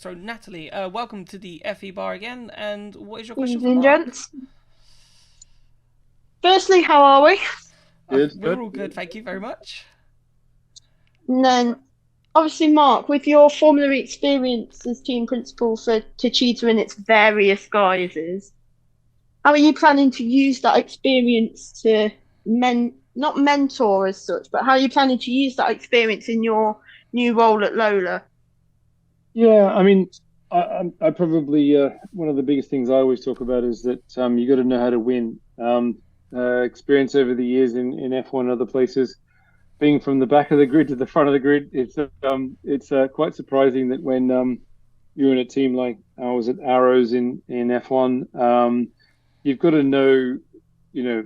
So, Natalie, welcome to the FE bar again. And what is your question for Evening, Mark? gents. Firstly, how are we? Good. We're all good, thank you very much. And then, obviously, Mark, with your Formula E experience as team principal for Techeetah in its various guises, how are you planning to use that experience to not mentor as such, but how are you planning to use that experience in your new role at Lola? Yeah, I mean, I probably one of the biggest things I always talk about is that you got to know how to win. Experience over the years in F1 and other places, being from the back of the grid to the front of the grid, it's quite surprising that when you're in a team like I was at Arrows in F1, you've got to know, you know,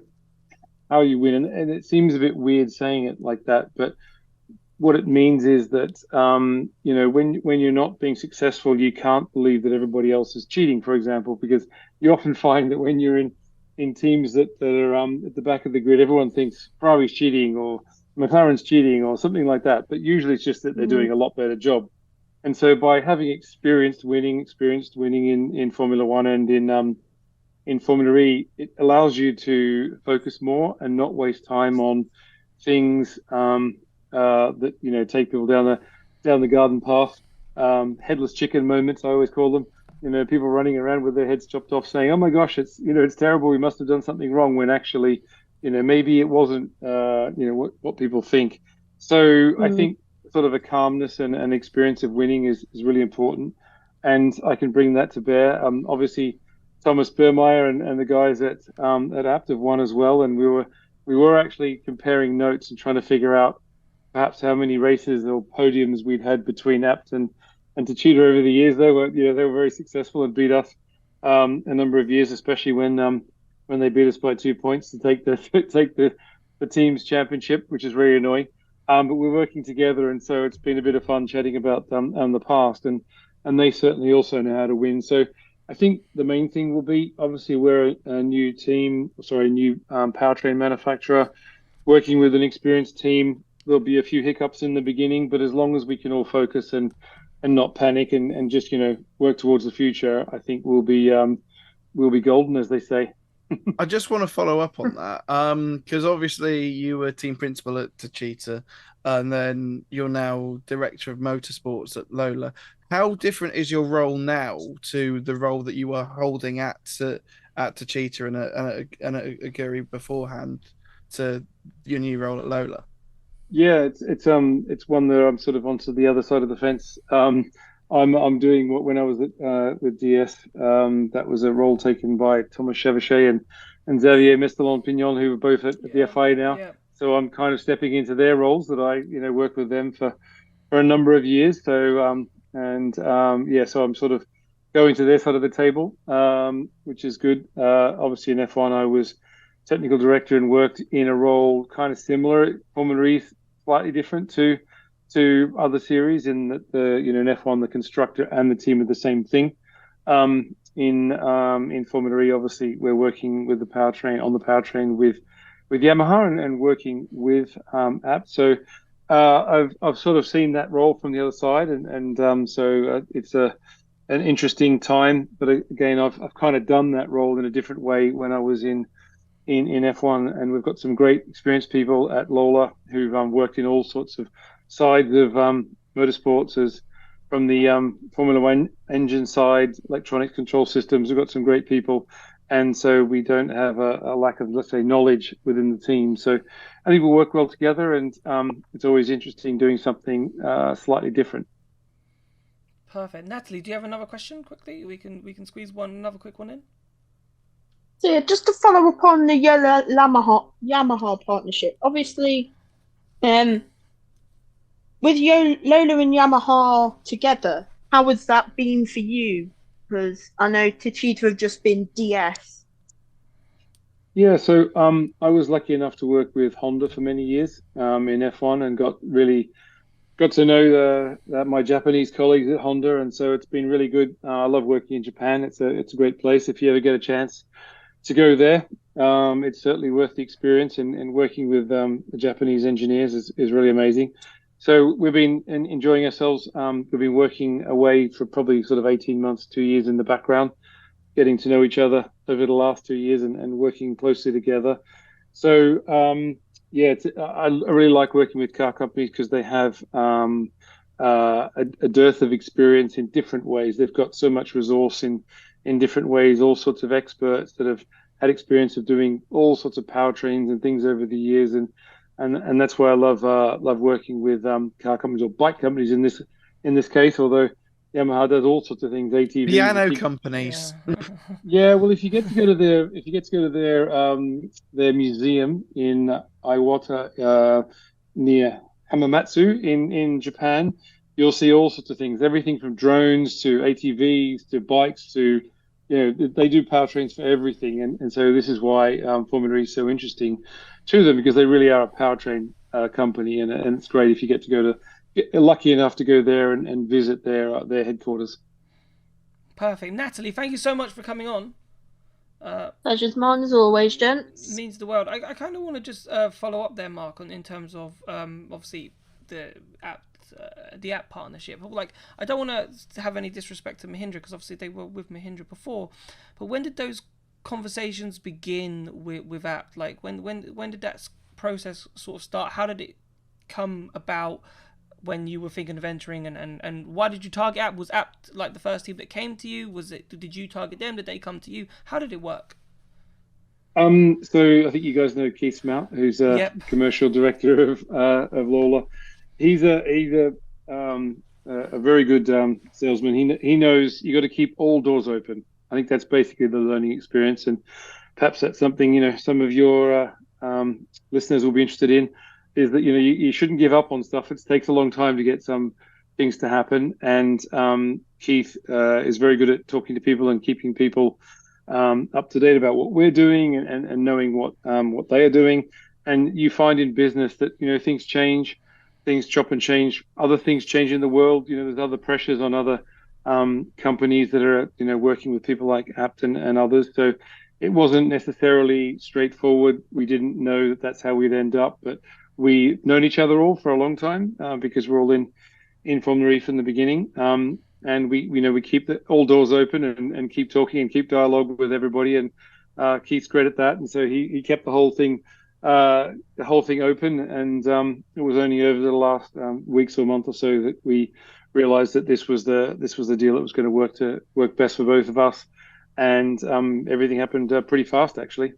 how you win, and it seems a bit weird saying it like that, but what it means is that when you're not being successful, you can't believe that everybody else is cheating, for example, because you often find that when you're in teams that are at the back of the grid, everyone thinks Ferrari's cheating or McLaren's cheating or something like that. But usually it's just that they're Mm, doing a lot better job. And so by having experienced winning in Formula One and in Formula E, it allows you to focus more and not waste time on things that take people down the garden path. Headless chicken moments, I always call them. People running around with their heads chopped off, saying, "Oh my gosh, it's terrible. We must have done something wrong." When actually, maybe it wasn't. What people think. So I mm, think sort of a calmness and experience of winning is really important, and I can bring that to bear. Obviously, Thomas Burmeyer and the guys at Apt have won as well, and we were actually comparing notes and trying to figure out perhaps how many races or podiums we'd had between Apt and Techeetah over the years. They were very successful and beat us a number of years, especially when they beat us by 2 points to take the take the team's championship, which is very annoying. But we're working together, and so it's been a bit of fun chatting about the past, and they certainly also know how to win. So I think the main thing will be obviously we're a new team, sorry, a new powertrain manufacturer working with an experienced team. There'll be a few hiccups in the beginning, but as long as we can all focus and not panic and just work towards the future, I think we'll be golden, as they say. I just want to follow up on that. Because obviously you were team principal at Techeetah, and then you're now director of motorsports at Lola. How different is your role now to the role that you were holding at Techeetah and at Aguri beforehand to your new role at Lola? Yeah, it's one that I'm sort of onto the other side of the fence. I'm doing what when I was with DS, that was a role taken by Thomas Chevachet and Xavier Mestelon Pignon, who were both at the Yeah, FIA now. yeah. So I'm kind of stepping into their roles that I work with them for a number of years. So yeah, so I'm sort of going to their side of the table, which is good. Obviously in F1, I was technical director and worked in a role kind of similar. Formula E, slightly different to other series in that in F1 the constructor and the team are the same thing. In Formula E, obviously we're working with the powertrain on the powertrain with Yamaha and working with Apt. So I've sort of seen that role from the other side, and it's an interesting time. But again, I've kind of done that role in a different way when I was in F1, and we've got some great experienced people at Lola who've worked in all sorts of sides of motorsports, as from the Formula One engine side, electronic control systems. We've got some great people, and so we don't have a lack of, let's say, knowledge within the team. So I think we'll work well together, and it's always interesting doing something slightly different. Perfect. Natalie, do you have another question quickly? We can squeeze another quick one in. So yeah, just to follow up on the Yamaha partnership, obviously, um, with Lola and Yamaha together, how has that been for you? Because I know Techeetah have just been DS. Yeah, so I was lucky enough to work with Honda for many years in F1 and got to know my Japanese colleagues at Honda, and so it's been really good. I love working in Japan. It's a great place. If you ever get a chance to go there, it's certainly worth the experience. And working with the Japanese engineers is really amazing. So we've been enjoying ourselves. We've been working away for probably sort of 18 months, 2 years in the background, getting to know each other over the last 2 years and working closely together. So yeah, I really like working with car companies because they have a dearth of experience in different ways. They've got so much resource in different ways, all sorts of experts that have had experience of doing all sorts of powertrains and things over the years, and that's why I love working with car companies or bike companies in this case. Although Yamaha does all sorts of things, ATVs. Piano companies. Yeah. Yeah, well, if you get to go to their museum in Iwata, near Hamamatsu in Japan, you'll see all sorts of things. Everything from drones to ATVs to bikes to, they do powertrains for everything. And so this is why Formula E is so interesting to them, because they really are a powertrain company, and it's great if you get to get lucky enough to go there and visit their headquarters. Perfect. Natalie, thank you so much for coming on. Pleasure's mine as always, gents. Means the world. I kind of want to just follow up there, Mark, in terms of obviously the app partnership. Like, I don't want to have any disrespect to Mahindra, because obviously they were with Mahindra before, but when did those conversations begin with app? Like, when did that process sort of start? How did it come about when you were thinking of entering, and why did you target app? Was app like the first team that came to you? Did you target them? Did they come to you? How did it work? So I think you guys know Keith Mount, who's a commercial director of Lola. He's a very good salesman. He knows you got to keep all doors open. I think that's basically the learning experience, and perhaps that's something some of your listeners will be interested in. Is that you shouldn't give up on stuff. It takes a long time to get some things to happen, and Keith is very good at talking to people and keeping people up to date about what we're doing and knowing what they are doing. And you find in business that things change, things chop and change, other things change in the world. There's other pressures on other companies that are working with people like Apt and others. So it wasn't necessarily straightforward. We didn't know that that's how we'd end up, but we've known each other all for a long time because we're all in Formula E from the beginning. And we keep all doors open and keep talking and keep dialogue with everybody. And Keith's great at that. And so he kept the whole thing open. And it was only over the last weeks or month or so that we realized that this was the deal that was going to work best for both of us. And everything happened pretty fast, actually.